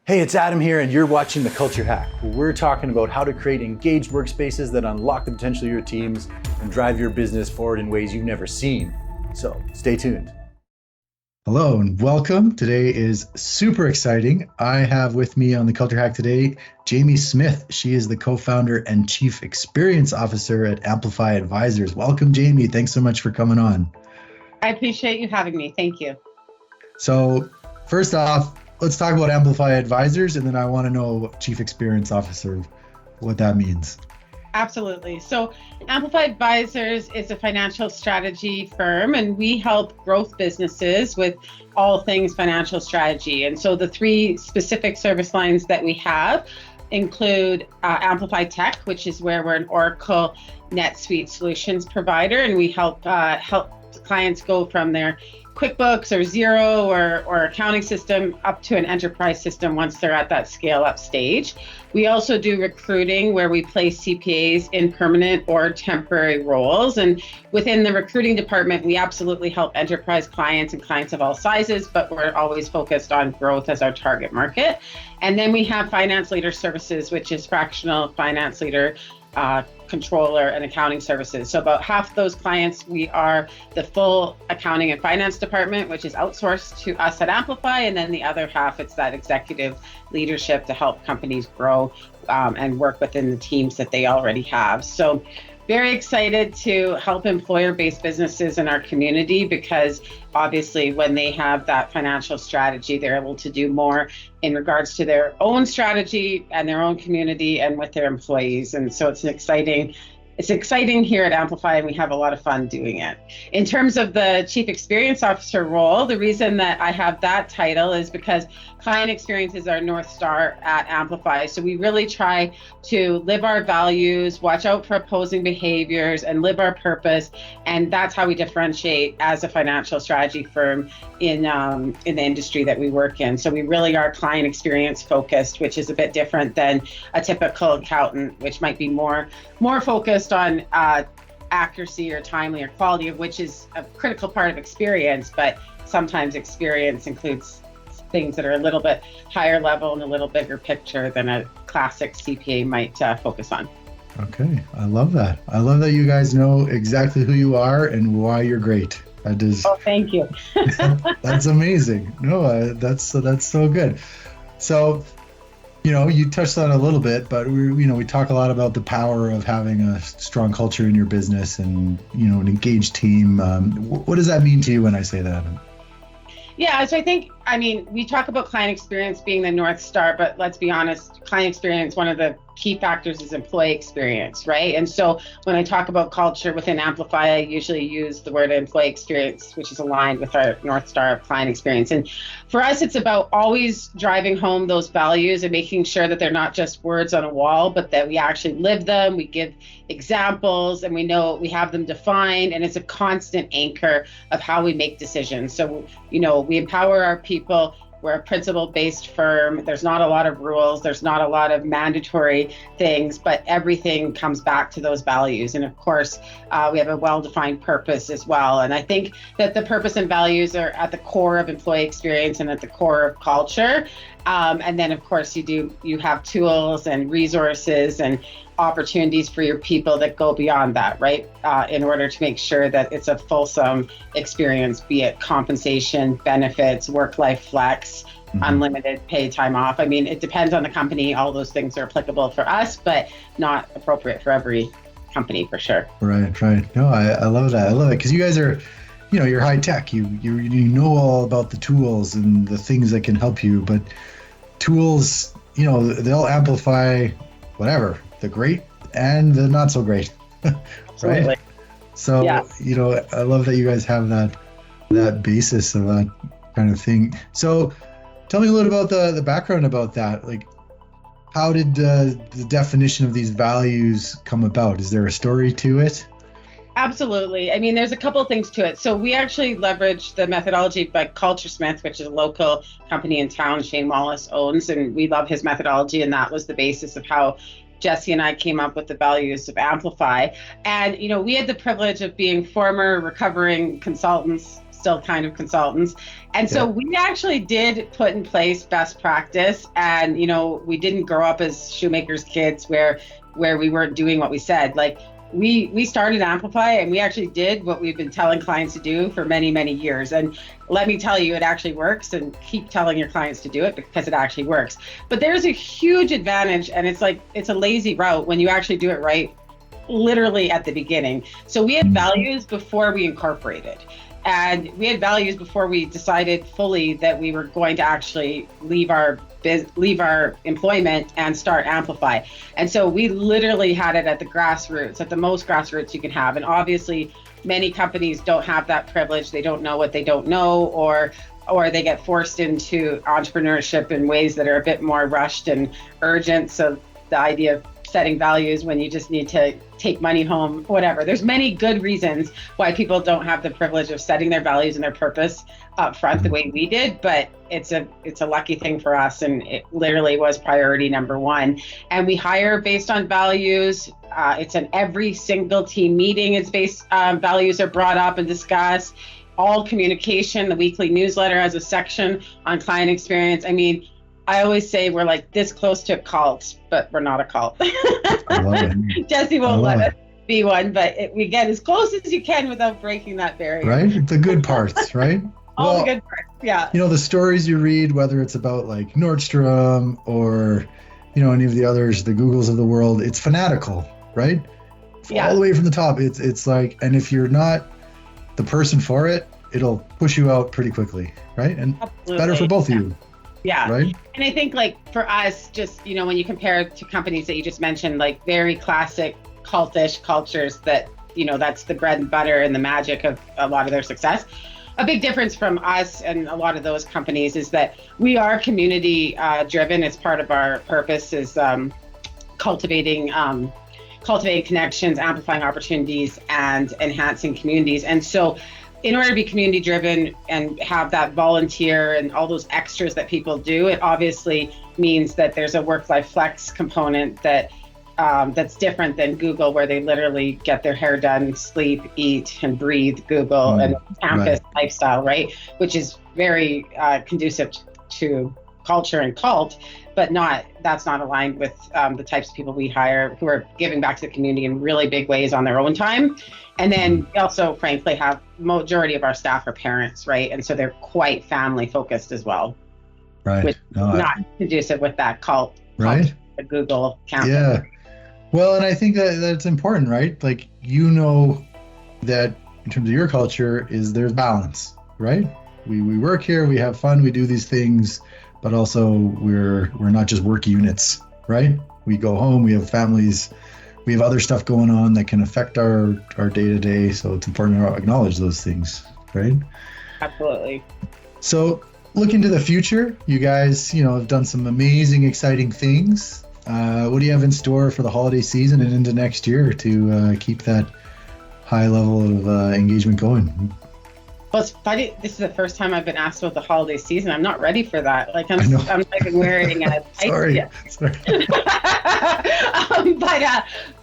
Hey, it's Adam here, and you're watching The Culture Hack, where we're talking about how to create engaged workspaces that unlock the potential of your teams and drive your business forward in ways you've never seen. So stay tuned. Hello and welcome. Today is super exciting. I have with me on The Culture Hack today, Jamie Smith. She is the co-founder and chief experience officer at Amplify Advisors. Welcome, Jamie. Thanks so much for coming on. I appreciate you having me. Thank you. So first off, let's talk about Amplify Advisors, and then I want to know Chief Experience Officer, what that means. Absolutely. So Amplify Advisors is a financial strategy firm, and we help growth businesses with all things financial strategy. And so the three specific service lines that we have include Amplify Tech, which is where we're an Oracle NetSuite solutions provider, and we help clients go from their QuickBooks or Xero or accounting system up to an enterprise system once they're at that scale up stage. We also do recruiting, where we place CPAs in permanent or temporary roles. And within the recruiting department, we absolutely help enterprise clients and clients of all sizes, but we're always focused on growth as our target market. And then we have finance leader services, which is fractional finance leader, controller, and accounting services. So about half of those clients, we are the full accounting and finance department, which is outsourced to us at Amplify. And then the other half, it's that executive leadership to help companies grow and work within the teams that they already have. So very excited to help employer-based businesses in our community, because obviously when they have that financial strategy, they're able to do more in regards to their own strategy and their own community and with their employees. And so it's exciting here at Amplify, and we have a lot of fun doing it. In terms of the Chief Experience Officer role, the reason that I have that title is because client experience is our North Star at Amplify. So we really try to live our values, watch out for opposing behaviors, and live our purpose. And that's how we differentiate as a financial strategy firm in the industry that we work in. So we really are client experience focused, which is a bit different than a typical accountant, which might be more focused on accuracy or timely or quality, of which is a critical part of experience. But sometimes experience includes things that are a little bit higher level and a little bigger picture than a classic CPA might focus on. Okay, I love that. I love that you guys know exactly who you are and why you're great. That is. Oh, thank you. That's amazing. No, that's so good. So, you touched on it a little bit, but we talk a lot about the power of having a strong culture in your business and an engaged team. What does that mean to you when I say that? Yeah, so we talk about client experience being the North Star, but let's be honest, client experience, one of the key factors is employee experience, right? And so when I talk about culture within Amplify, I usually use the word employee experience, which is aligned with our North Star of client experience. And for us, it's about always driving home those values and making sure that they're not just words on a wall, but that we actually live them, we give examples, and we know we have them defined, and it's a constant anchor of how we make decisions. So, we empower our people. We're a principle-based firm. There's not a lot of rules. There's not a lot of mandatory things, but everything comes back to those values. And of course, we have a well-defined purpose as well. And I think that the purpose and values are at the core of employee experience and at the core of culture. And then of course you have tools and resources and opportunities for your people that go beyond that, right? In order to make sure that it's a fulsome experience, be it compensation, benefits, work-life flex, unlimited paid time off. It depends on the company. All those things are applicable for us, but not appropriate for every company for sure. Right. No, I love that. I love it because you guys are, you're high tech. You know all about the tools and the things that can help you, but tools, they'll amplify whatever, the great and the not so great. Right? So, yeah. I love that you guys have that basis of that kind of thing. So tell me a little about the background about that. Like, how did the definition of these values come about? Is there a story to it? Absolutely. There's a couple of things to it. So we actually leveraged the methodology by Culture Smith, which is a local company in town Shane Wallace owns, and we love his methodology, and that was the basis of how Jesse and I came up with the values of Amplify. And, we had the privilege of being former recovering consultants, still kind of consultants. And so we actually did put in place best practice, and we didn't grow up as shoemakers kids where we weren't doing what we said. Like we started Amplify, and we actually did what we've been telling clients to do for many, many years. And let me tell you, it actually works, and keep telling your clients to do it because it actually works. But there's a huge advantage, and it's a lazy route when you actually do it right, literally at the beginning. So we had values before we incorporated. And we had values before we decided fully that we were going to actually leave our employment and start Amplify. And so we literally had it at the grassroots, at the most grassroots you can have. And obviously, many companies don't have that privilege. They don't know what they don't know, or they get forced into entrepreneurship in ways that are a bit more rushed and urgent. So the idea of setting values when you just need to take money home, whatever. There's many good reasons why people don't have the privilege of setting their values and their purpose up front the way we did, but it's a lucky thing for us, and it literally was priority number one. And we hire based on values. It's in every single team meeting. It's based values are brought up and discussed. All communication, the weekly newsletter has a section on client experience. I mean, I always say we're like this close to a cult, but we're not a cult. I love it. Jesse won't let us be one, but we get as close as you can without breaking that barrier. Right? The good parts, right? All the good parts, yeah. The stories you read, whether it's about like Nordstrom or, any of the others, the Googles of the world, it's fanatical, right? All the way from the top. It's like, and if you're not the person for it, it'll push you out pretty quickly, right? And it's better for both of you. Yeah. Right. And I think like for us, just, when you compare it to companies that you just mentioned, like very classic cultish cultures that, that's the bread and butter and the magic of a lot of their success. A big difference from us and a lot of those companies is that we are community driven. It's part of our purpose is cultivating connections, amplifying opportunities, and enhancing communities. And so in order to be community driven and have that volunteer and all those extras that people do, it obviously means that there's a work-life flex component that's different than Google, where they literally get their hair done, sleep, eat, and breathe Google and campus lifestyle, right? Which is very conducive to culture and cult, but that's not aligned with the types of people we hire who are giving back to the community in really big ways on their own time. And then we also, frankly, have majority of our staff are parents, right? And so they're quite family focused as well. Right. Which is not conducive with that cult. Right. The Google campus. Yeah. Well, and I think that's important, right? Like, that in terms of your culture is there's balance, right? We work here, we have fun, we do these things, but also we're not just work units, right? We go home, we have families, we have other stuff going on that can affect our day-to-day. So it's important to acknowledge those things, right? Absolutely. So looking to the future, you guys, have done some amazing, exciting things. What do you have in store for the holiday season and into next year to keep that high level of engagement going? Well, it's funny. This is the first time I've been asked about the holiday season. I'm not ready for that. Like I'm like wearing a Sorry.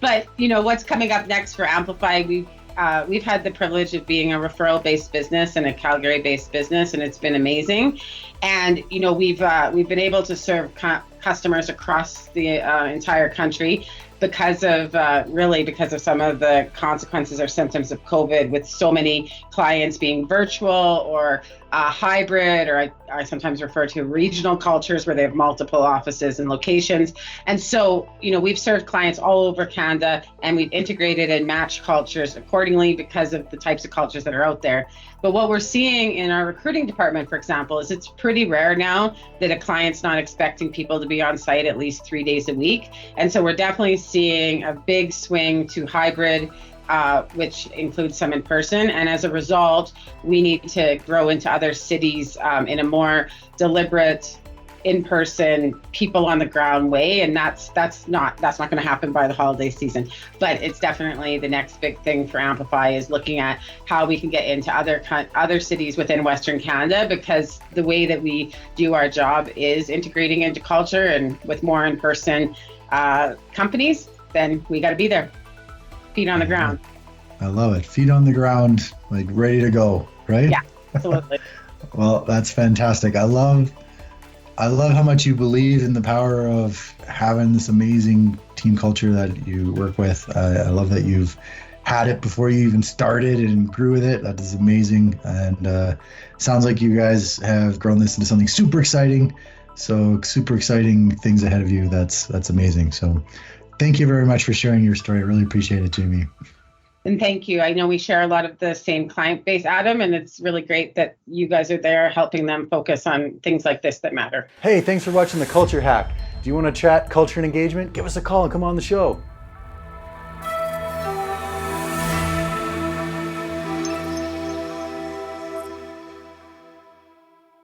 But what's coming up next for Amplify? We've had the privilege of being a referral-based business and a Calgary-based business, and it's been amazing. And we've been able to serve customers across the entire country because of some of the consequences or symptoms of COVID, with so many clients being virtual or hybrid, or I sometimes refer to regional cultures where they have multiple offices and locations. And so, we've served clients all over Canada, and we've integrated and matched cultures accordingly because of the types of cultures that are out there. But what we're seeing in our recruiting department, for example, is it's pretty rare now that a client's not expecting people to be on site at least 3 days a week. And so we're definitely seeing a big swing to hybrid, which includes some in person. And as a result, we need to grow into other cities in a more deliberate, in-person, people on the ground way. And that's not going to happen by the holiday season. But it's definitely the next big thing for Amplify, is looking at how we can get into other cities within Western Canada, because the way that we do our job is integrating into culture, and with more in-person companies, then we got to be there. Feet on the ground. I love it. Feet on the ground, like ready to go, right? Yeah. Absolutely. Well, that's fantastic. I love how much you believe in the power of having this amazing team culture that you work with. I love that you've had it before you even started and grew with it. That is amazing. And sounds like you guys have grown this into something super exciting. So super exciting things ahead of you. That's amazing. So thank you very much for sharing your story. I really appreciate it, Jamie. And thank you. I know we share a lot of the same client base, Adam, and it's really great that you guys are there helping them focus on things like this that matter. Hey, thanks for watching The Culture Hack. Do you want to chat culture and engagement? Give us a call and come on the show.